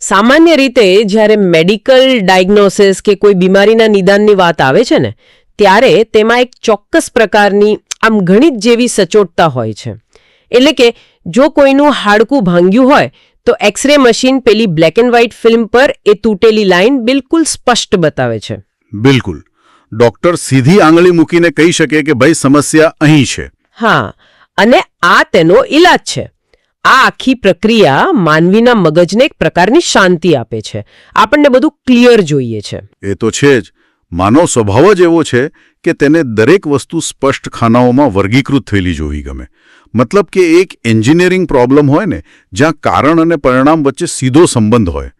સામાન્ય રીતે જ્યારે મેડિકલ ડાયગ્નોસિસ કે કોઈ બીમારીના નિદાનની વાત આવે છે ને ત્યારે તેમાં એક ચોક્કસ પ્રકારની આમ ગણિત જેવી સચોટતા હોય છે. એટલે કે જો કોઈનું હાડકું ભાંગ્યું હોય તો એક્સરે મશીન પેલી બ્લેક એન્ડ વ્હાઇટ ફિલ્મ પર એ તૂટેલી લાઈન બિલકુલ સ્પષ્ટ બતાવે છે. બિલકુલ. ડોક્ટર સીધી આંગળી મૂકીને કહી શકે કે ભાઈ સમસ્યા અહીં છે. હા, અને આ તેનો ઈલાજ છે. આ આખી પ્રક્રિયા માનવીના મગજને એક પ્રકારની શાંતિ આપે છે. આપણને બધું ક્લિયર જોઈએ છે. એ તો છે જ. માનવ સ્વભાવ જ એવો છે કે તેને દરેક વસ્તુ સ્પષ્ટ ખાનાઓમાં વર્ગીકૃત થયેલી જોવી ગમે. મતલબ કે એક એન્જિનિયરિંગ પ્રોબ્લેમ હોય ને જ્યાં કારણ અને પરિણામ વચ્ચે સીધો સંબંધ હોય.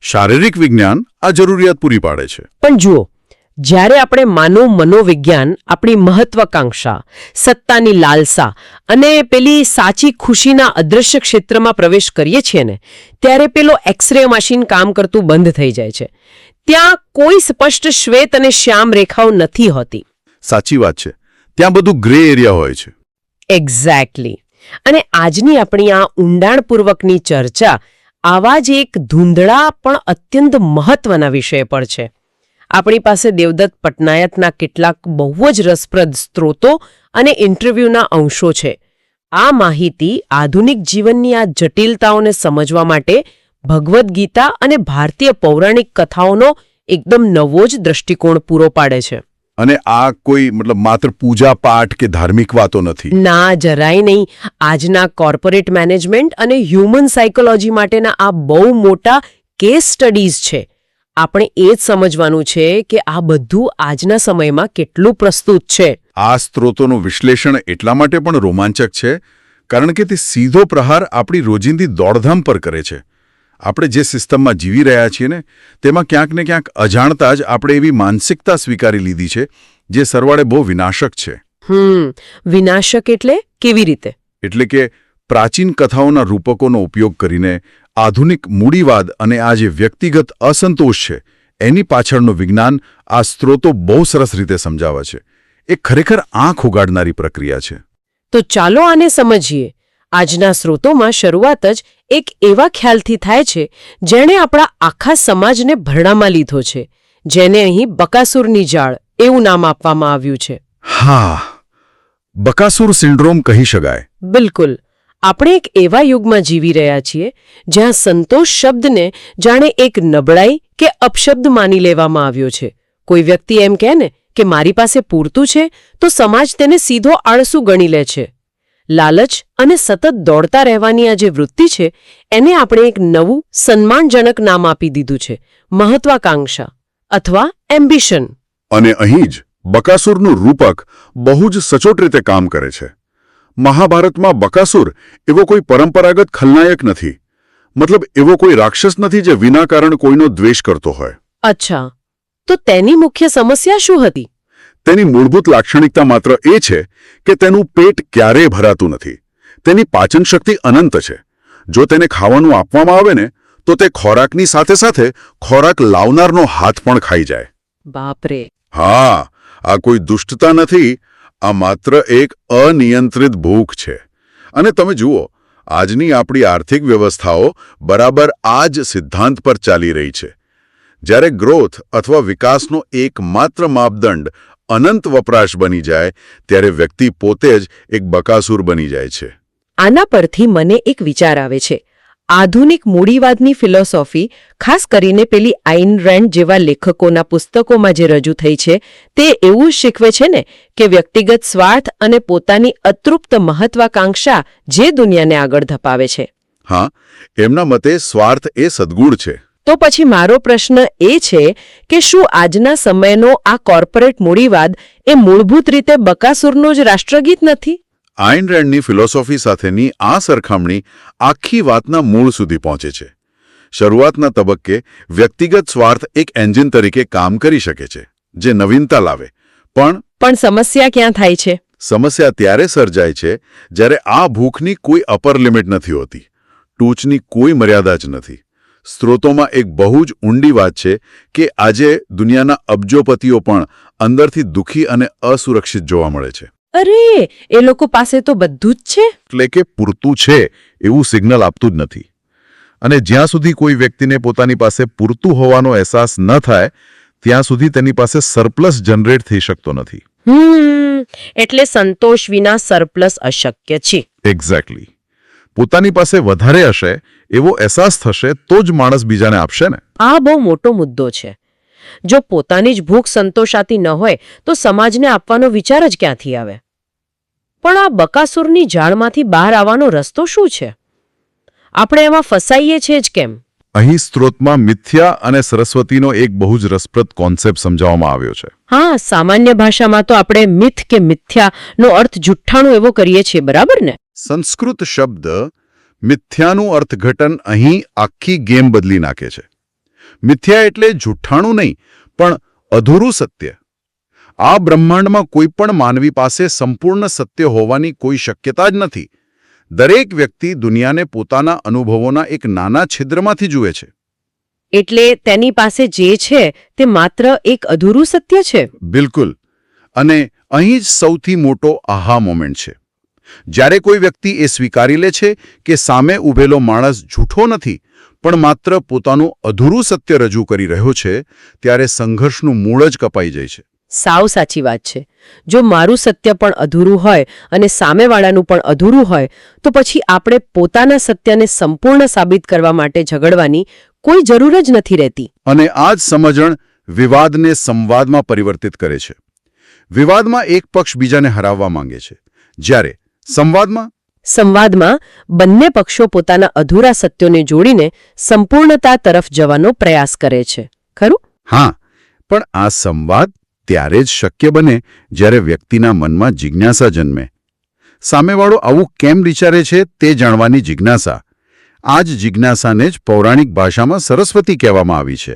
શારીરિક વિજ્ઞાન આ જરૂરિયાત પૂરી પાડે છે. પણ જુઓ, જ્યારે આપણે માનવ મનોવિજ્ઞાન, આપણી મહત્વાકાંક્ષા, સત્તાની લાલસા અને પેલી સાચી ખુશીના અદૃશ્ય ક્ષેત્રમાં પ્રવેશ કરીએ છીએ ને ત્યારે પેલો એક્સરે મશીન કામ કરતું બંધ થઈ જાય છે. ત્યાં કોઈ સ્પષ્ટ શ્વેત અને શ્યામ રેખાઓ નથી હોતી. સાચી વાત છે. ત્યાં બધું ગ્રે એરિયા હોય છે. એક્ઝેક્ટલી. અને આજની આપણી આ ઊંડાણપૂર્વકની ચર્ચા આવા જ એક ધૂંધળા પણ અત્યંત મહત્વના વિષય પર છે. આપણી પાસે દેવદત્ત પટનાયકના કેટલાક બહુ જ રસપ્રદ સ્ત્રોતો અને ઇન્ટરવ્યૂના અંશો છે. આ માહિતી આધુનિક જીવનની આ જટિલતાઓને સમજવા માટે ભગવદ્ ગીતા અને ભારતીય પૌરાણિક કથાઓનો એકદમ નવો જ દૃષ્ટિકોણ પૂરો પાડે છે. અને આ કોઈ માત્ર પૂજા પાઠ કે ધાર્મિક વાતો નથી. ના, જરાય નહીં. આજના કોર્પોરેટ મેનેજમેન્ટ અને હ્યુમન સાયકોલોજી માટેના આ બહુ મોટા કેસ સ્ટડીઝ છે. આપણે એ જ સમજવાનું છે કે આ બધું આજના સમયમાં કેટલું પ્રસ્તુત છે. આ સ્ત્રોતોનું વિશ્લેષણ એટલા માટે પણ રોમાંચક છે કારણ કે તે સીધો પ્રહાર આપણી રોજિંદી દોડધામ પર કરે છે. આપણે જે સિસ્ટમમાં જીવી રહ્યા છીએ ને તેમાં ક્યાંક ને ક્યાંક અજાણતા જ આપણે એવી માનસિકતા સ્વીકારી લીધી છે જે સરવાળે બહુ વિનાશક છે. વિનાશક એટલે કેવી રીતે? એટલે કે પ્રાચીન કથાઓના રૂપકોનો ઉપયોગ કરીને આધુનિક મૂડીવાદ અને આ જે વ્યક્તિગત અસંતોષ છે એની પાછળનું વિજ્ઞાન આ સ્ત્રોતો બહુ સરસ રીતે સમજાવે છે. એ ખરેખર આંખ ઉગાડનારી પ્રક્રિયા છે. તો ચાલો આને સમજીએ. આજના સ્ત્રોતોમાં શરૂઆત જ એક એવા ખ્યાલથી થાય છે જેણે આપણા આખા સમાજને ભરડામાં લીધો છે, જેને અહીં બકાસુરની જાળ એવું નામ આપવામાં આવ્યું છે. હા, બકાસુર સિન્ડ્રોમ કહી શકાય. બિલકુલ. આપણે એક એવા યુગમાં જીવી રહ્યા છીએ જ્યાં સંતોષ શબ્દને જાણે એક નબળાઈ કે અપશબ્દ માની લેવામાં આવ્યો છે. કોઈ વ્યક્તિ એમ કહે ને કે મારી પાસે પૂરતું છે તો સમાજ તેને સીધો આળસુ ગણી લે છે. લાલચ અને સતત દોડતા રહેવાની આ જે વૃત્તિ છે એને આપણે એક નવું સન્માનજનક નામ આપી દીધું છે, મહત્વાકાંક્ષા અથવા એમ્બિશન. અને અહીં જ બકાસુરનું રૂપક બહુ જ સચોટ રીતે કામ કરે છે. મહાભારતમાં બકાસુર એવો કોઈ પરંપરાગત ખલનાયક નથી. મતલબ એવો કોઈ રાક્ષસ નથી જે વિના કારણ કોઈનો દ્વેષ કરતો હોય. અચ્છા, તો તેની મુખ્ય સમસ્યા શું હતી? તેની મૂળભૂત લાક્ષણિકતા માત્ર એ છે કે તેનું પેટ ક્યારેય ભરાતું નથી. તેની પાચન શક્તિ અનંત છે. જો તેને ખાવાનું આપવામાં આવે ને તો તે ખોરાકની સાથે સાથે ખોરાક લાવનારનો હાથ પણ ખાઈ જાય. બાપરે. હા, આ કોઈ દુષ્ટતા નથી. આ માત્ર એક અનિયંત્રિત ભૂખ છે. અને તમે જુઓ, આજની આપણી આર્થિક વ્યવસ્થાઓ બરાબર આ જ સિદ્ધાંત પર ચાલી રહી છે. જ્યારે ગ્રોથ અથવા વિકાસનો એકમાત્ર માપદંડ અનંત વપરાશ બની જાય ત્યારે વ્યક્તિ પોતે જ એક બકાસુર બની જાય છે. આના પરથી મને એક વિચાર આવે છે. આધુનિક મૂડીવાદની ફિલોસોફી, ખાસ કરીને પેલી આઇન રેન્ડ જેવા લેખકોના પુસ્તકોમાં જે રજૂ થઈ છે તે એવું શીખવે છે ને કે વ્યક્તિગત સ્વાર્થ અને પોતાની અતૃપ્ત મહત્વાકાંક્ષા જે દુનિયાને આગળ ધપાવે છે. હા, એમના મતે સ્વાર્થ એ સદ્ગુણ છે. તો પછી મારો પ્રશ્ન એ છે કે શું આજના સમયનો આ કોર્પોરેટ મૂડીવાદ એ મૂળભૂત રીતે બકાસુરનું જ રાષ્ટ્રગીત નથી? આઇન રેન્ડની ફિલોસોફી સાથેની આ સરખામણી આખી વાતના મૂળ સુધી પહોંચે છે. શરૂઆતના તબક્કે વ્યક્તિગત સ્વાર્થ એક એન્જિન તરીકે કામ કરી શકે છે જે નવીનતા લાવે. પણ સમસ્યા ક્યાં થાય છે? સમસ્યા ત્યારે સર્જાય છે જ્યારે આ ભૂખની કોઈ અપર લિમિટ નથી હોતી. ટૂચની કોઈ મર્યાદા જ નથી. સ્ત્રોતોમાં એક બહુ જ ઊંડી વાત છે કે આજે દુનિયાના અબજોપતિઓ પણ અંદરથી દુઃખી અને અસુરક્ષિત જોવા મળે છે. અરે, એ લોકો પાસે તો બધું જ છે. એટલે કે પૂરતું છે એવું સિગ્નલ આપતું જ નથી. અને જ્યાં સુધી કોઈ વ્યક્તિને પોતાની પાસે પૂરતું હોવાનો અહેસાસ ન થાય ત્યાં સુધી તેની પાસે સરપ્લસ જનરેટ થઈ શકતો નથી. એટલે સંતોષ વિના સરપ્લસ અશક્ય છે. એક્ઝેક્ટલી. પોતાની પાસે વધારે હશે એવો અહેસાસ થશે તો જ માણસ બીજાને આપશે ને. આ બહુ મોટો મુદ્દો છે. જો પોતાની જ ભૂખ સંતોષાતી ન હોય તો સમાજને આપવાનો વિચાર જ ક્યાંથી આવે? પણ આ બકાસુરની જાળમાંથી બહાર આવવાનો રસ્તો શું છે? આપણે એમાં ફસાઈએ છીએ જ કેમ? અહીં સ્ત્રોતમાં મિથ્યા અને સરસ્વતીનો એક બહુ જ રસપ્રદ કોન્સેપ્ટ સમજાવવામાં આવ્યો છે. હા, સામાન્ય ભાષામાં તો આપણે મિથ કે મિથ્યાનો અર્થ જુઠ્ઠાણું એવો કરીએ છીએ, બરાબર ને? સંસ્કૃત શબ્દ મિથ્યાનું અર્થઘટન અહીં આખી ગેમ બદલી નાખે છે. મિથ્યા એટલે જુઠ્ઠાણું નહીં, પણ અધૂરું સત્ય. આ બ્રહ્માંડમાં કોઈ પણ માનવી પાસે સંપૂર્ણ સત્ય હોવાની કોઈ શક્યતા જ નથી. દરેક વ્યક્તિ દુનિયાને પોતાના અનુભવોના એક નાના છિદ્રમાંથી જુએ છે. એટલે તેની પાસે જે છે તે માત્ર એક અધૂરું સત્ય છે. બિલકુલ. અને અહીં જ સૌથી મોટો આહા મોમેન્ટ છે. જ્યારે કોઈ વ્યક્તિ એ સ્વીકારી લે છે કે સામે ઊભેલો માણસ જૂઠો નથી, પણ માત્ર પોતાનું અધૂરું સત્ય રજૂ કરી રહ્યો છે, ત્યારે સંઘર્ષનું મૂળ જ કપાઈ જાય છે. સાવ સાચી વાત છે. જો મારું સત્ય પણ અધૂરું હોય અને સામેવાળાનું પણ અધૂરું હોય તો પછી આપણે પોતાના સત્યને સંપૂર્ણ સાબિત કરવા માટે ઝઘડવાની કોઈ જરૂર જ નથી રહેતી. અને આ જ સમજણ વિવાદને સંવાદમાં પરિવર્તિત કરે છે. વિવાદમાં એક પક્ષ બીજાને હરાવવા માંગે છે, જ્યારે સંવાદમાં બંને પક્ષો પોતાના અધૂરા સત્યોને જોડીને સંપૂર્ણતા તરફ જવાનો પ્રયાસ કરે છે. ખરું? હા, પણ આ સંવાદ ત્યારે જ શક્ય બને જ્યારે વ્યક્તિના મનમાં જિજ્ઞાસા જન્મે. સામેવાળો આવું કેમ વિચારે છે તે જાણવાની જિજ્ઞાસા. આ જ જિજ્ઞાસાને જ પૌરાણિક ભાષામાં સરસ્વતી કહેવામાં આવી છે.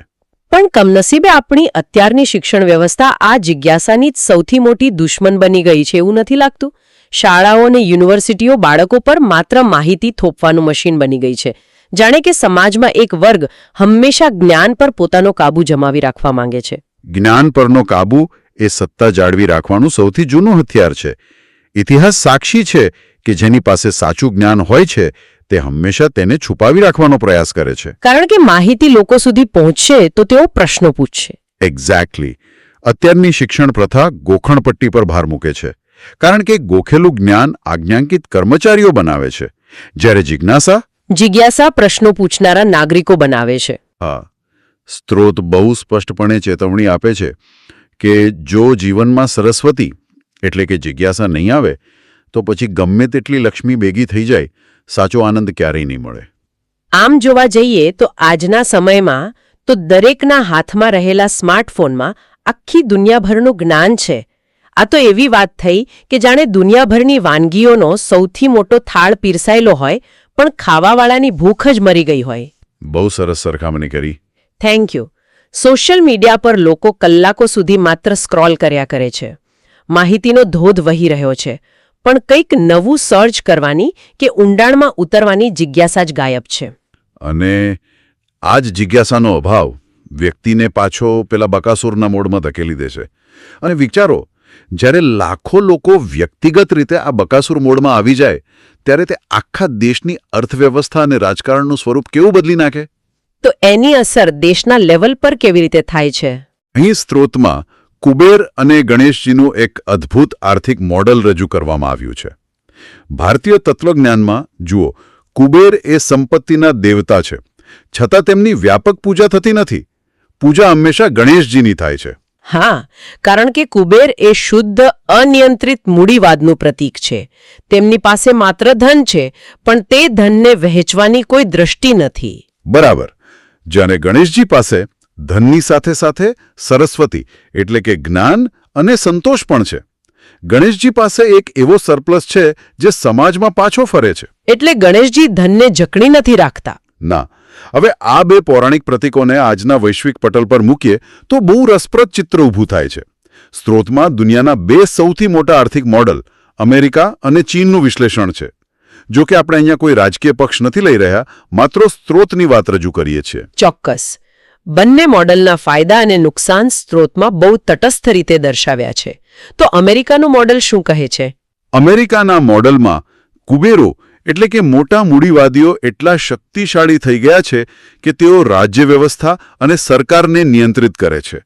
પણ કમનસીબે આપણી અત્યારની શિક્ષણ વ્યવસ્થા આ જિજ્ઞાસાની જ સૌથી મોટી દુશ્મન બની ગઈ છે એવું નથી લાગતું? શાળાઓ અને યુનિવર્સિટીઓ બાળકો પર માત્ર માહિતી થોપવાનું મશીન બની ગઈ છે. જાણે કે સમાજમાં એક વર્ગ હંમેશા જ્ઞાન પર પોતાનો કાબુ જમાવી રાખવા માંગે છે. જ્ઞાન પરનો કાબુ એ સત્તા જાળવી રાખવાનું સૌથી જૂનું હથિયાર છે. ઇતિહાસ સાક્ષી છે કે જેની પાસે સાચું જ્ઞાન હોય છે તે હંમેશા તેને છુપાવી રાખવાનો પ્રયાસ કરે છે. કારણ કે માહિતી લોકો સુધી પહોંચશે તો તેઓ પ્રશ્નો પૂછશે. એક્ઝેક્ટલી. અત્યારની શિક્ષણ પ્રથા ગોખણપટ્ટી પર ભાર મૂકે છે, કારણ કે ગોખેલું જ્ઞાન આજ્ઞાંકિત કર્મચારીઓ બનાવે છે, જ્યારે જિજ્ઞાસા પ્રશ્નો પૂછનારા નાગરિકો બનાવે છે. હા, સ્ત્રોત બહુ સ્પષ્ટપણે ચેતવણી આપે છે કે જો જીવનમાં સરસ્વતી એટલે કે જિજ્ઞાસા નહીં આવે તો પછી ગમે તેટલી લક્ષ્મી ભેગી થઈ જાય, સાચો આનંદ ક્યારેય નહીં મળે. આમ જોવા જઈએ તો આજના સમયમાં તો દરેકના હાથમાં રહેલા સ્માર્ટફોનમાં આખી દુનિયાભરનું જ્ઞાન છે. આ તો એવી વાત થઈ કે જાણે દુનિયાભરની વાનગીઓનો સૌથી મોટો થાળ પીરસાયેલો હોય પણ ખાવાવાળાની ભૂખ જ મરી ગઈ હોય. બહુ સરસ સરખામણી કરી. Thank you. સોશિયલ મીડિયા પર લોકો કલાકો સુધી માત્ર સ્ક્રોલ કર્યા કરે છે. માહિતીનો ધોધ વહી રહ્યો છે, પણ કંઈક નવું સર્ચ કરવાની કે ઊંડાણમાં ઉતરવાની જિજ્ઞાસા જ ગાયબ છે. અને આ જ જિજ્ઞાસાનો અભાવ વ્યક્તિને પાછો પેલા બકાસુરના મોડમાં ધકેલી દે છે. અને વિચારો, જ્યારે લાખો લોકો વ્યક્તિગત રીતે આ બકાસુર મોડમાં આવી જાય ત્યારે તે આખા દેશની અર્થવ્યવસ્થા અને રાજકારણનું સ્વરૂપ કેવું બદલી નાખે? તો એની અસર દેશના લેવલ પર કેવી રીતે થાય છે? અહીં સ્ત્રોતમાં કુબેર અને ગણેશજીનું એક અદ્ભુત આર્થિક મોડલ રજૂ કરવામાં આવ્યું છે. ભારતીય તત્વજ્ઞાનમાં જુઓ, કુબેર એ સંપત્તિના દેવતા છે, છતાં તેમની વ્યાપક પૂજા થતી નથી. પૂજા હંમેશા ગણેશજીની થાય છે. હા, કારણ કે કુબેર એ શુદ્ધ અનિયંત્રિત મૂડીવાદનું પ્રતીક છે. તેમની પાસે માત્ર ધન છે, પણ તે ધનને વહેંચવાની કોઈ દ્રષ્ટિ નથી. બરાબર. જ્યારે ગણેશજી પાસે ધનની સાથે સાથે સરસ્વતી એટલે કે જ્ઞાન અને સંતોષ પણ છે. ગણેશજી પાસે એક એવો સરપ્લસ છે જે સમાજમાં પાછો ફરે છે. એટલે ગણેશજી ધનને જકડી નથી રાખતા. ના. હવે આ બે પૌરાણિક પ્રતીકોને આજના વૈશ્વિક પટલ પર મૂકીએ તો બહુ રસપ્રદ ચિત્ર ઊભું થાય છે. સ્ત્રોતમાં દુનિયાના બે સૌથી મોટા આર્થિક મોડલ અમેરિકા અને ચીનનું વિશ્લેષણ છે. જો કે આપણે અહીંયા કોઈ રાજકીય પક્ષ નથી લઈ રહ્યા, માત્ર સ્ત્રોતની વાત રજૂ કરીએ છીએ. ચોક્કસ. બંને મોડલના ફાયદા અને નુકસાન સ્ત્રોતમાં બહુ તટસ્થ રીતે દર્શાવ્યા છે. તો અમેરિકાનું મોડલ શું કહે છે? અમેરિકાના મોડલમાં કુબેરો એટલે કે મોટા મૂડીવાદીઓ એટલા શક્તિશાળી થઈ ગયા છે કે તેઓ રાજ્ય વ્યવસ્થા અને સરકારને નિયંત્રિત કરે છે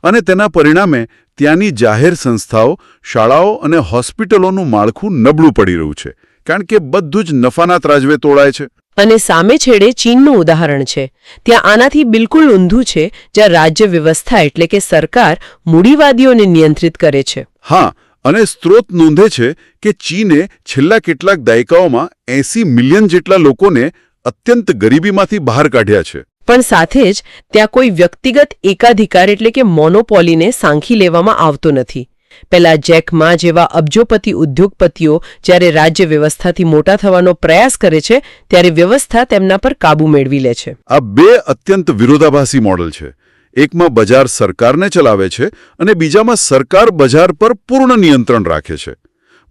અને તેના પરિણામે ત્યાંની જાહેર સંસ્થાઓ શાળાઓ અને હોસ્પિટલોનું માળખું નબળું પડી રહ્યું છે કારણ કે બધું જ નફાના ત્રાજવે તોડાય છે. અને સામે છેડે ચીનનું ઉદાહરણ છે. ત્યાં આનાથી બિલકુલ ઊંધું છે, જ્યાં રાજ્ય વ્યવસ્થા એટલે કે સરકાર મૂડીવાદીઓને નિયંત્રિત કરે છે. હા, અને સ્ત્રોત નોંધે છે કે ચીને છેલ્લા કેટલાક દાયકાઓમાં 80 મિલિયન જેટલા લોકોને અત્યંત ગરીબીમાંથી બહાર કાઢ્યા છે. પણ સાથે જ ત્યાં કોઈ વ્યક્તિગત એકાધિકાર એટલે કે મોનોપોલીને સાંખી લેવામાં આવતો નથી. પેલા જેક મા જેવા અબજોપતિ ઉદ્યોગપતિઓ જ્યારે રાજ્ય વ્યવસ્થાથી મોટા થવાનો પ્રયાસ કરે છે ત્યારે વ્યવસ્થા તેમના પર કાબૂ મેળવી લે છે. આ બે અત્યંત વિરોધાભાસી મોડલ છે. એકમાં બજાર સરકારને ચલાવે છે અને બીજામાં સરકાર બજાર પર પૂર્ણ નિયંત્રણ રાખે છે.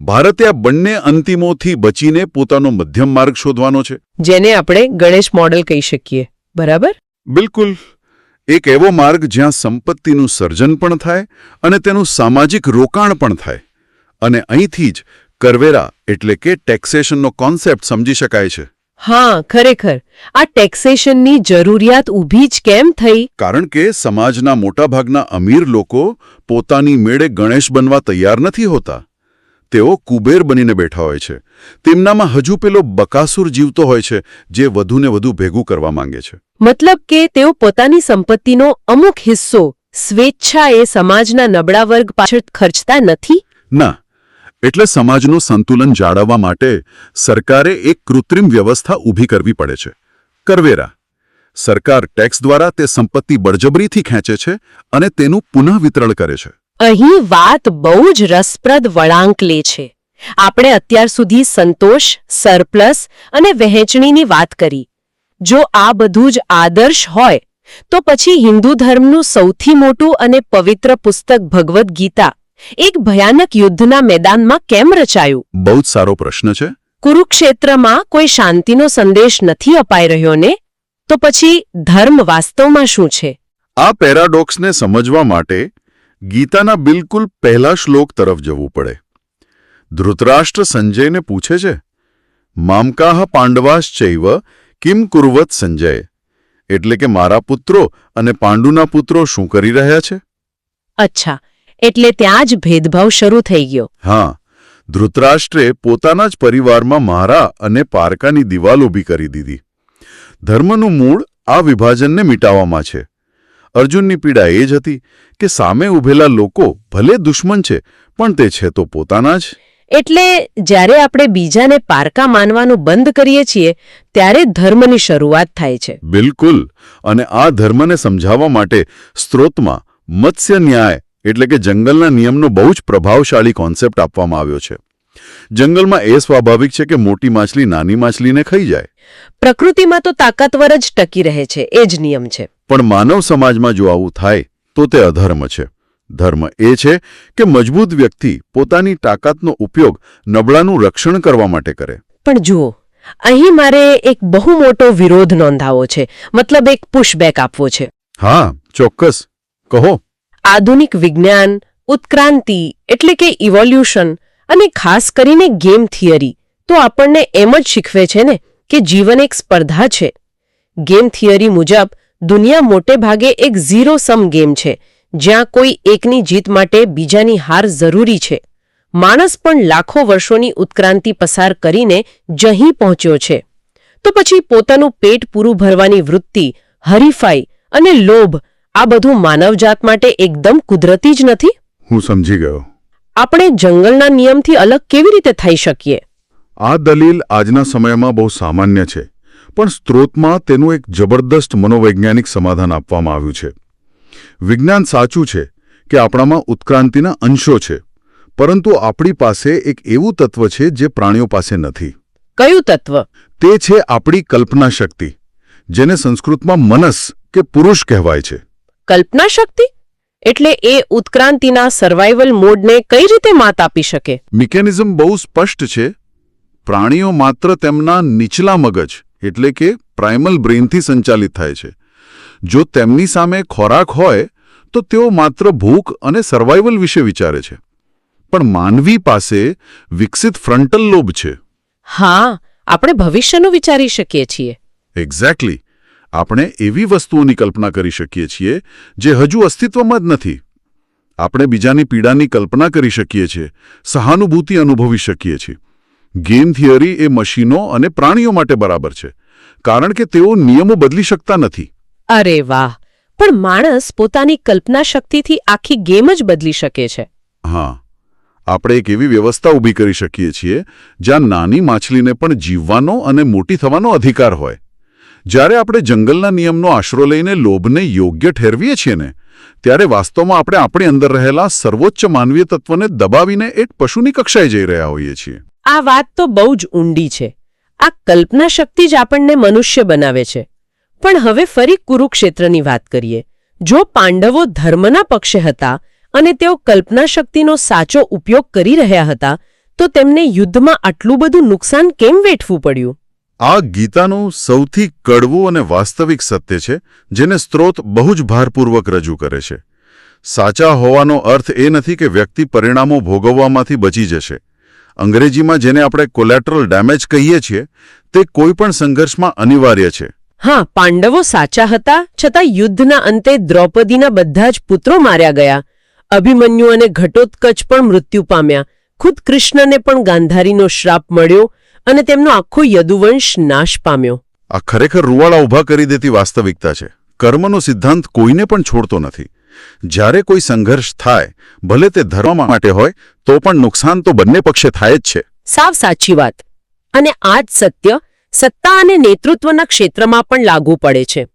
ભારતે આ બંને અંતિમોથી બચીને પોતાનો મધ્યમ માર્ગ શોધવાનો છે, જેને આપણે ગણેશ મોડલ કહી શકીએ. બરાબર? બિલકુલ. એક એવો માર્ગ જ્યાં સંપત્તિનું સર્જન પણ થાય અને તેનું સામાજિક રોકાણ પણ થાય. અને અહીંથી જ કરવેરા એટલે કે ટેક્સેશનનો કોન્સેપ્ટ સમજી શકાય છે. હા, ખરેખર આ ટેક્સેશનની જરૂરિયાત ઊભી જ કેમ થઈ? કારણ કે સમાજના મોટાભાગના અમીર લોકો પોતાની મેળે ગણેશ બનવા તૈયાર નથી હોતા. તેઓ કુબેર બનીને બેઠા હોય છે. તેમનામાં હજુ પેલો બકાસુર જીવતો હોય છે જે વધુને વધુ ભેગું કરવા માંગે છે. મતલબ કે તેઓ પોતાની સંપત્તિનો અમુક હિસ્સો સ્વેચ્છાએ સમાજના નબળા વર્ગ પાછળ ખર્ચતા નથી? ના. એટલે સમાજનું સંતુલન જાળવવા માટે સરકારે એક કૃત્રિમ વ્યવસ્થા ઊભી કરવી પડે છે, કરવેરા. સરકાર ટેક્સ દ્વારા તે સંપત્તિ બળજબરીથી ખેંચે છે અને તેનું પુનઃવિતરણ કરે છે. અહીં વાત બહુ જ રસપ્રદ વળાંક લે છે. આપણે અત્યાર સુધી સંતોષ, સરપ્લસ અને વહેંચણીની વાત કરી. જો આ બધું જ આદર્શ હોય તો પછી હિન્દુ ધર્મનું સૌથી મોટું અને પવિત્ર પુસ્તક ભગવદ્ ગીતા એક ભયાનક યુદ્ધના મેદાનમાં કેમ રચાયું? બહુ જ સારો પ્રશ્ન છે. કુરુક્ષેત્રમાં કોઈ શાંતિનો સંદેશ નથી અપાઈ રહ્યો ને? તો પછી ધર્મ વાસ્તવમાં શું છે? આ પેરાડોક્સને સમજવા માટે ગીતાના બિલકુલ પહેલા શ્લોક તરફ જવું પડે. ધૃતરાષ્ટ્ર સંજયને પૂછે છે, મામકાહ પાંડવાશ્ચૈવ કિમ કુર્વત સંજય? એટલે કે મારા પુત્રો અને પાંડુના પુત્રો શું કરી રહ્યા છે? અચ્છા, એટલે ત્યાં જ ભેદભાવ શરૂ થઈ ગયો. હા, ધૃતરાષ્ટ્રે પોતાના જ પરિવારમાં મારા અને પારકાની દિવાલ ઊભી કરી દીધી. ધર્મનું મૂળ આ વિભાજનને મિટાવવામાં છે. અર્જુનની પીડા એ જ હતી કે સામે ઊભેલા લોકો ભલે દુશ્મન છે પણ તે છે તો પોતાના જ. એટલે જ્યારે આપણે બીજાને પારકા માનવાનું બંધ કરીએ છીએ ત્યારે ધર્મની શરૂઆત થાય છે. બિલકુલ. અને આ ધર્મને સમજાવવા માટે સ્ત્રોતમાં મત્સ્ય ન્યાય એટલે કે જંગલના નિયમનો બહુ જ પ્રભાવશાળી કોન્સેપ્ટ આપવામાં આવ્યો છે. જંગલમાં એ સ્વાભાવિક છે કે મોટી માછલી નાની માછલીને ખાઈ જાય. પ્રકૃતિમાં તો તાકાતવર જ ટકી રહે છે, એ જ નિયમ છે. પણ માનવ સમાજમાં જો આવું થાય તો તે અધર્મ છે. ધર્મ એ છે કે મજબૂત વ્યક્તિ પોતાની તાકાતનો ઉપયોગ નબળાનું રક્ષણ કરવા માટે કરે. પણ જુઓ, અહીં મારે એક બહુ મોટો વિરોધ નોંધાવો છે, મતલબ એક પુશબેક આપવો છે. હા, ચોક્કસ. કહો. આધુનિક વિજ્ઞાન, ઉત્ક્રાંતિ એટલે કે ઇવોલ્યુશન અને ખાસ કરીને ગેમ થિયરી તો આપણને એમ જ શીખવે છે ને કે જીવન એક સ્પર્ધા છે. ગેમ થિયરી મુજબ દુનિયા મોટે ભાગે એક ઝીરો સમ ગેમ છે, જ્યાં કોઈ એકની જીત માટે બીજાની હાર જરૂરી છે. માણસ પણ લાખો વર્ષોની ઉત્ક્રાંતિ પસાર કરીને જહીં પહોંચ્યો છે. તો પછી પોતાનું પેટ પૂરું ભરવાની વૃત્તિ, હરીફાઈ અને લોભ આ બધું માનવજાત માટે એકદમ કુદરતી જ નથી? હું સમજી ગયો. આપણે જંગલના નિયમથી અલગ કેવી રીતે થઈ શકીએ? આ દલીલ આજના સમયમાં બહુ સામાન્ય છે, પણ સ્ત્રોતમાં તેનું એક જબરદસ્ત મનોવૈજ્ઞાનિક સમાધાન આપવામાં આવ્યું છે. વિજ્ઞાન સાચું છે કે આપણામાં ઉત્ક્રાંતિના અંશો છે, પરંતુ આપણી પાસે એક એવું તત્વ છે જે પ્રાણીઓ પાસે નથી. કયું તત્વ? તે છે આપણી કલ્પના શક્તિ, જેને સંસ્કૃતમાં મનસ કે પુરુષ કહેવાય છે. કલ્પના શક્તિ? એટલે એ ઉત્ક્રાંતિના સર્વાઇવલ મોડને કઈ રીતે માત આપી શકે? મિકેનિઝમ બહુ સ્પષ્ટ છે. પ્રાણીઓ માત્ર તેમના નીચલા મગજ એટલે કે પ્રાઇમલ બ્રેઇનથી સંચાલિત થાય છે. જો તેમની સામે ખોરાક હોય તો તેઓ માત્ર ભૂખ અને સર્વાઇવલ વિશે વિચારે છે. પણ માનવી પાસે વિકસિત ફ્રન્ટલ લોબ છે. હા, આપણે ભવિષ્યનું વિચારી શકીએ છીએ. એક્ઝેક્ટલી. આપણે એવી વસ્તુઓની કલ્પના કરી શકીએ છીએ જે હજુ અસ્તિત્વમાં જ નથી. આપણે બીજાની પીડાની કલ્પના કરી શકીએ છીએ, સહાનુભૂતિ અનુભવી શકીએ છીએ. ગેમ થિયરી એ મશીનો અને પ્રાણીઓ માટે બરાબર છે, કારણ કે તેઓ નિયમો બદલી શકતા નથી. અરે વાહ! પણ માણસ પોતાની કલ્પના શક્તિથી આખી ગેમ જ બદલી શકે છે. હા, આપણે એક એવી વ્યવસ્થા ઊભી કરી શકીએ છીએ જ્યાં નાની માછલીને પણ જીવવાનો અને મોટી થવાનો અધિકાર હોય. જ્યારે આપણે જંગલના નિયમનો આશરો લઈને લોભને યોગ્ય ઠેરવીએ છીએ ને, ત્યારે વાસ્તવમાં આપણે આપણી અંદર રહેલા સર્વોચ્ચ માનવીય તત્વને દબાવીને એક પશુની કક્ષાએ જઈ રહ્યા હોઈએ છીએ. આ વાત તો બહુ જ ઊંડી છે. આ કલ્પના શક્તિ જ આપણને મનુષ્ય બનાવે છે. પણ હવે ફરી કુરુક્ષેત્રની વાત કરીએ. જો પાંડવો ધર્મના પક્ષે હતા અને તેઓ કલ્પના શક્તિનો સાચો ઉપયોગ કરી રહ્યા હતા, તો તેમને યુદ્ધમાં આટલું બધું નુકસાન કેમ વેઠવું પડ્યું? આ ગીતાનું સૌથી કડવું અને વાસ્તવિક સત્ય છે, જેને સ્ત્રોત બહુ જ ભારપૂર્વક રજૂ કરે છે. સાચા હોવાનો અર્થ એ નથી કે વ્યક્તિ પરિણામો ભોગવવામાંથી બચી જશે. અંગ્રેજીમાં જેને આપણે કોલેટરલ ડેમેજ કહીએ છીએ, તે કોઈપણ સંઘર્ષમાં અનિવાર્ય છે. હા, પાંડવો સાચા હતા, છતાં યુદ્ધના અંતે દ્રૌપદીના બધા જ પુત્રો માર્યા ગયા. અભિમન્યુ અને ઘટોત્કચ પણ મૃત્યુ પામ્યા. ખુદ કૃષ્ણને પણ ગાંધારીનો શ્રાપ મળ્યો અને તેમનો આખો યદુવંશ નાશ પામ્યો. આ ખરેખર રૂવાડા ઊભા કરી દેતી વાસ્તવિકતા છે. કર્મનો સિદ્ધાંત કોઈને પણ છોડતો નથી. જ્યારે કોઈ સંઘર્ષ થાય, ભલે તે ધર્મ માટે હોય, તો પણ નુકસાન તો બંને પક્ષે થાય જ છે. સાવ સાચી વાત. અને આ જ સત્ય સત્તા અને નેતૃત્વના ક્ષેત્રમાં પણ લાગુ પડે છે.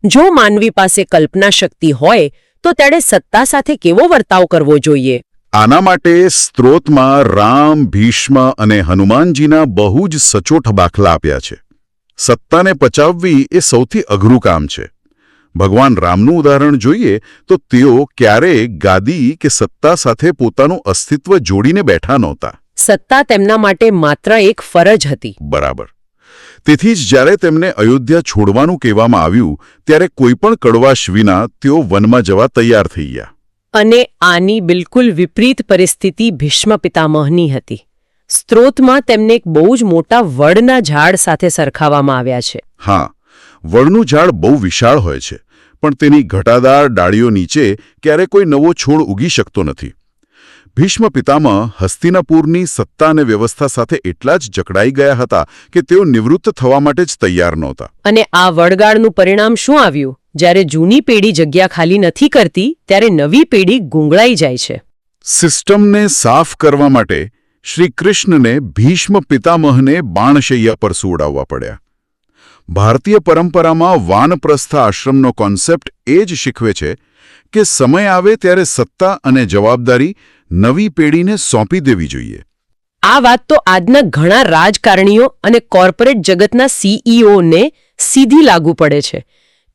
જો માનવી પાસે કલ્પના શક્તિ હોય તો તેણે સત્તા સાથે કેવો વર્તાવ કરવો જોઈએ? આના માટે સ્ત્રોતમાં રામ, ભીષ્મ અને હનુમાનજીના બહુ જ સચોટ દાખલા આપ્યા છે. સત્તાને પચાવવી એ સૌથી અઘરું કામ છે. ભગવાન રામનું ઉદાહરણ જોઈએ તો તેઓ ક્યારેય ગાદી કે સત્તા સાથે પોતાનું અસ્તિત્વ જોડીને બેઠા નહોતા. સત્તા તેમના માટે માત્ર એક ફરજ હતી. બરાબર. તેથી જ જ્યારે તેમને અયોધ્યા છોડવાનું કહેવામાં આવ્યું, ત્યારે કોઈપણ કડવાશ વિના તેઓ વનમાં જવા તૈયાર થઈ ગયા. અને આની બિલકુલ વિપરીત પરિસ્થિતિ ભીષ્મ પિતામહની હતી. સ્ત્રોતમાં તેમને એક બહુ જ મોટા વડના ઝાડ સાથે સરખાવવામાં આવ્યા છે. હા, વડનું ઝાડ બહુ વિશાળ હોય છે, પણ તેની ઘટાદાર ડાળીઓ નીચે ક્યારે કોઈ નવો છોડ ઉગી શકતો નથી. ભીષ્મ પિતામહ હસ્તિનાપુરની સત્તા અને વ્યવસ્થા સાથે એટલા જ જકડાઈ ગયા હતા કે તેઓ નિવૃત્ત થવા માટે જ તૈયાર નહોતા. અને આ વડગાળનું પરિણામ શું આવ્યું? જ્યારે જૂની પેઢી જગ્યા ખાલી નથી કરતી, ત્યારે નવી પેઢી ગુંગળાઈ જાય છે. સિસ્ટમને સાફ કરવા માટે શ્રી કૃષ્ણને ભીષ્મ પિતામહને બાણશૈયા પર સુવડાવવા પડ્યા. ભારતીય પરંપરામાં વાનપ્રસ્થ આશ્રમનો કોન્સેપ્ટ એ જ શીખવે છે કે સમય આવે ત્યારે સત્તા અને જવાબદારી નવી પેઢીને સોંપી દેવી જોઈએ. આ વાત તો આજના ઘણા રાજકારણીઓ અને કોર્પોરેટ જગતના સીઈઓને સીધી લાગુ પડે છે.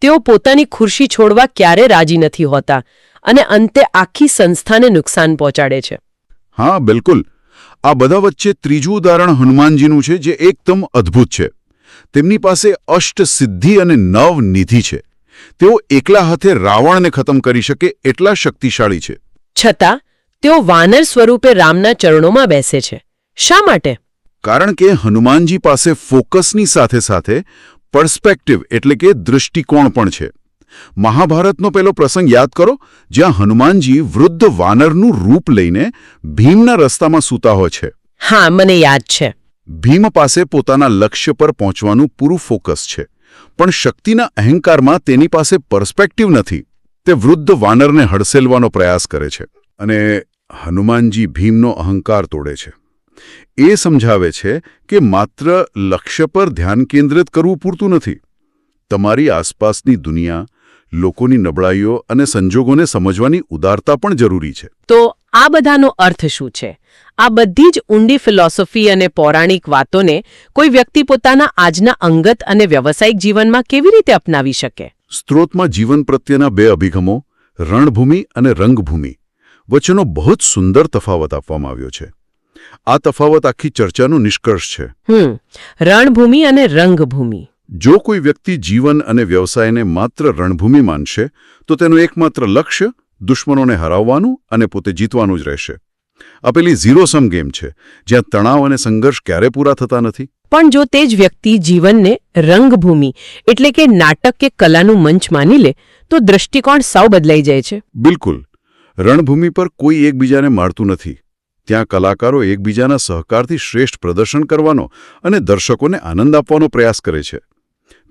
તેઓ પોતાની ખુરશી છોડવા ક્યારે રાજી નથી હોતા અને અંતે આખી સંસ્થાને નુકસાન પહોંચાડે છે. હા, બિલકુલ. આ બધા વચ્ચે ત્રીજું ઉદાહરણ હનુમાનજીનું છે, જે એકદમ અદ્ભુત છે. તેમની પાસે અષ્ટસિદ્ધિ અને નવનિધિ છે. તેઓ એકલા હાથે રાવણને ખતમ કરી શકે એટલા શક્તિશાળી છે. છતાં તેઓ વાનર સ્વરૂપે રામના ચરણોમાં બેસે છે. શા માટે? કારણ કે હનુમાનજી પાસે ફોકસની સાથે સાથે પર્સ્પેક્ટિવ એટલે કે દૃષ્ટિકોણ પણ છે. મહાભારતનો પેલો પ્રસંગ યાદ કરો, જ્યાં હનુમાનજી વૃદ્ધ વાનરનું રૂપ લઈને ભીમના રસ્તામાં સૂતા હોય છે. હા, મને યાદ છે. ભીમ પાસે પોતાના લક્ષ્ય પર પહોંચવાનું પૂરું ફોકસ છે, પણ શક્તિના અહંકારમાં તેની પાસે પર્સ્પેક્ટિવ નથી. તે વૃદ્ધ વાનરને હડસેલવાનો પ્રયાસ કરે છે અને હનુમાનજી ભીમનો અહંકાર તોડે છે. એ સમજાવે છે કે માત્ર લક્ષ્ય પર ધ્યાન કેન્દ્રિત કરવું પૂરતું નથી. તમારી આસપાસની દુનિયા, લોકોની નબળાઈઓ અને સંજોગોને સમજવાની ઉદારતા પણ જરૂરી છે. તો આ બધાનો અર્થ શું છે? આ બધી જ ઊંડી ફિલોસોફી અને પૌરાણિક વાતોને કોઈ વ્યક્તિ પોતાના આજના અંગત અને વ્યવસાયિક જીવનમાં કેવી રીતે અપનાવી શકે? સ્ત્રોતમાં જીવન પ્રત્યેના બે અભિગમો, રણભૂમિ અને રંગભૂમિ, વચ્ચેનો બહુ જ સુંદર તફાવત આપવામાં આવ્યો છે. આ તફાવત આખી ચર્ચાનો નિષ્કર્ષ છે. રણભૂમિ અને રંગભૂમિ. જો કોઈ વ્યક્તિ જીવન અને વ્યવસાયને માત્ર રણભૂમિ માનશે, તો તેનું એકમાત્ર લક્ષ્ય દુશ્મનોને હરાવવાનું અને પોતે જીતવાનું જ રહેશે. આ પેલી ઝીરો સમ ગેમ છે, જ્યાં તણાવ અને સંઘર્ષ ક્યારે પૂરા થતા નથી. પણ જો તે જ વ્યક્તિ જીવનને રંગભૂમિ એટલે કે નાટક કે કલાનું મંચ માની લે તો દૃષ્ટિકોણ સાવ બદલાઈ જાય છે. બિલકુલ. રણભૂમિ પર કોઈ એકબીજાને મારતું નથી. ત્યાં કલાકારો એકબીજાના સહકારથી શ્રેષ્ઠ પ્રદર્શન કરવાનો અને દર્શકોને આનંદ આપવાનો પ્રયાસ કરે છે.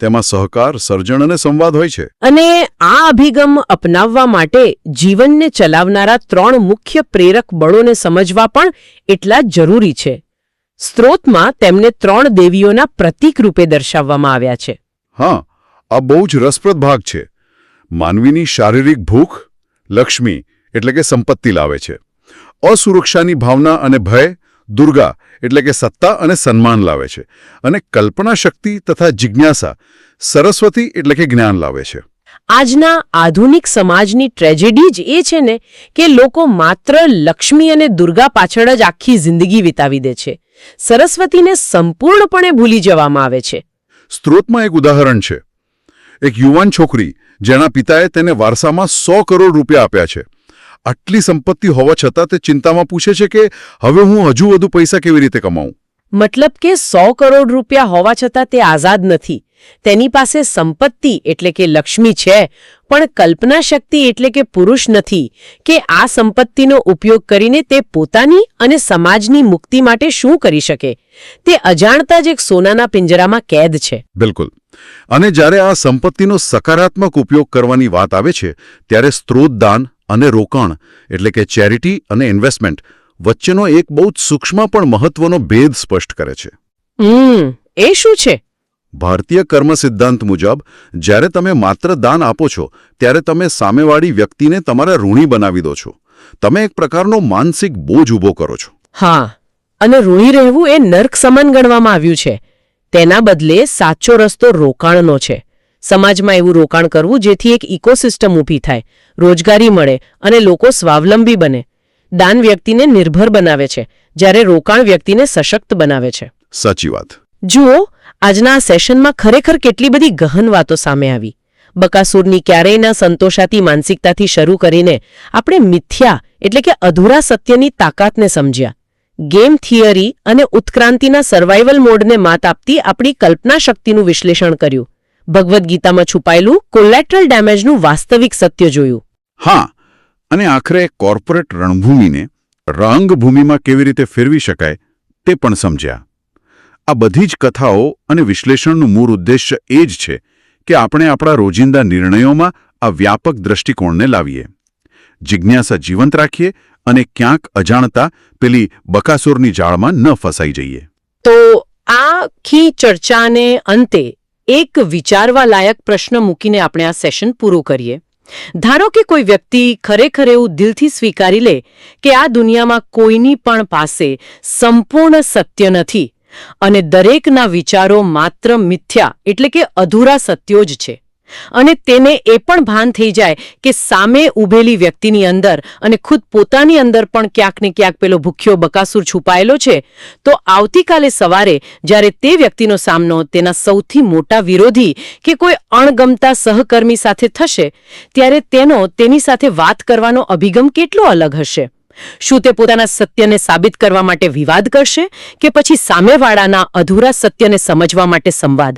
તેમાં સહકાર, સર્જન અને સંવાદ હોય છે. અને આ અભિગમ અપનાવવા માટે જીવનને ચલાવનારા 3 મુખ્ય પ્રેરક બળોને સમજવા પણ એટલા જ જરૂરી છે. સ્ત્રોતમાં તેમને 3 દેવીઓના પ્રતીક રૂપે દર્શાવવામાં આવ્યા છે. હા, આ બહુ જ રસપ્રદ ભાગ છે. માનવીની શારીરિક ભૂખ લક્ષ્મી એટલે કે સંપત્તિ લાવે છે. અસુરક્ષાની ભાવના અને ભય દુર્ગા એટલે કે સત્તા અને સન્માન લાવે છે. અને કલ્પના શક્તિ તથા જિજ્ઞાસા સરસ્વતી એટલે કે જ્ઞાન લાવે છે. આજના આધુનિક સમાજની ટ્રેજેડી જ એ છે ને કે લોકો માત્ર લક્ષ્મી અને દુર્ગા પાછળ જ આખી જિંદગી વિતાવી દે છે. સરસ્વતીને સંપૂર્ણપણે ભૂલી જવામાં આવે છે. સ્ત્રોતમાં એક ઉદાહરણ છે. એક યુવાન છોકરી જેના પિતાએ તેને વારસામાં 100 કરોડ રૂપિયા આપ્યા છે. આટલી સંપત્તિ હોવા છતાં તે ચિંતામાં પૂછે છે કે હવે હું હજુ વધુ પૈસા કેવી રીતે કમાઉં. મતલબ કે 100 કરોડ રૂપિયા હોવા છતાં તે આઝાદ નથી. તેની પાસે સંપત્તિ એટલે કે લક્ષ્મી છે, પણ કલ્પના શક્તિ એટલે કે પુરુષ નથી કે આ સંપત્તિનો ઉપયોગ કરીને તે પોતાની અને સમાજની મુક્તિ માટે શું કરી શકે. તે અજાણતા જ એક સોનાના પિંજરામાં કેદ છે. બિલકુલ. અને જ્યારે આ સંપત્તિનો સકારાત્મક ઉપયોગ કરવાની વાત આવે છે ત્યારે સ્ત્રોતદાન અને રોકાણ એટલે કે ચેરિટી અને ઇન્વેસ્ટમેન્ટ વચ્ચેનો એક બહુ જ સૂક્ષ્મ પણ મહત્વનો ભેદ સ્પષ્ટ કરે છે. એ શું છે? ભારતીય કર્મ સિદ્ધાંત મુજબ જ્યારે તમે માત્ર દાન આપો છો ત્યારે તમે સામેવાળી વ્યક્તિને તમારા ઋણી બનાવી દો છો. તમે એક પ્રકારનો માનસિક બોજ ઊભો કરો છો. હા, અને ઋણી રહેવું એ નર્ક સમાન ગણવામાં આવ્યું છે. તેના બદલે સાચો રસ્તો રોકાણનો છે. સમાજમાં એવું રોકાણ કરવું જેથી એક ઇકોસિસ્ટમ ઊભી થાય, રોજગારી મળે અને લોકો સ્વાવલંબી બને. દાન વ્યક્તિને નિર્ભર બનાવે છે, જ્યારે રોકાણ વ્યક્તિને સશક્ત બનાવે છે. સાચી વાત. જુઓ, આજના આ સેશનમાં ખરેખર કેટલી બધી ગહન વાતો સામે આવી. બકાસુરની ક્યારેય ન સંતોષાતી માનસિકતાથી શરૂ કરીને આપણે મિથ્યા એટલે કે અધૂરા સત્યની તાકાતને સમજ્યા. ગેમ થિયરી અને ઉત્ક્રાંતિના સર્વાઇવલ મોડને માત આપતી આપણી કલ્પના શક્તિનું વિશ્લેષણ કર્યું. ભગવદ્ ગીતામાં છુપાયેલું કોલેટરલ ડેમેજનું વાસ્તવિક સત્ય જોયું. હા, અને આખરે કોર્પોરેટ રણભૂમિને રંગભૂમિમાં કેવી રીતે ફેરવી શકાય તે પણ સમજ્યા. આ બધી જ કથાઓ અને વિશ્લેષણનું મૂળ ઉદ્દેશ્ય એ જ છે કે આપણે આપણા રોજિંદા નિર્ણયોમાં આ વ્યાપક દ્રષ્ટિકોણને લાવીએ, જિજ્ઞાસા જીવંત રાખીએ અને ક્યાંક અજાણતા પેલી બકાસુરની જાળમાં ન ફસાઈ જઈએ. તો આ આખી ચર્ચાને અંતે એક વિચારવા લાયક પ્રશ્ન મૂકીને આપણે આ સેશન પૂરું કરીએ. ધારો કે કોઈ વ્યક્તિ ખરેખર એવું દિલથી સ્વીકારી લે કે આ દુનિયામાં કોઈની પણ પાસે સંપૂર્ણ સત્ય નથી અને દરેકના વિચારો માત્ર મિથ્યા એટલે કે અધૂરા સત્યો જ છે, અને તેને એ પણ ભાન થઈ જાય કે સામે ઊભેલી વ્યક્તિની અંદર અને ખુદ પોતાની અંદર પણ ક્યાંક ને ક્યાંક પેલો ભૂખ્યો બકાસુર છુપાયેલો છે, તો આવતીકાલે સવારે જ્યારે તે વ્યક્તિનો સામનો તેના સૌથી મોટા વિરોધી કે કોઈ અણગમતા સહકર્મી સાથે થશે ત્યારે તેની સાથે વાત કરવાનો અભિગમ કેટલો અલગ હશે. શું તે પોતાના સત્યને સાબિત કરવા માટે વિવાદ કરશે કે પછી સામેવાળાના અધૂરા સત્યને સમજવા માટે સંવાદ?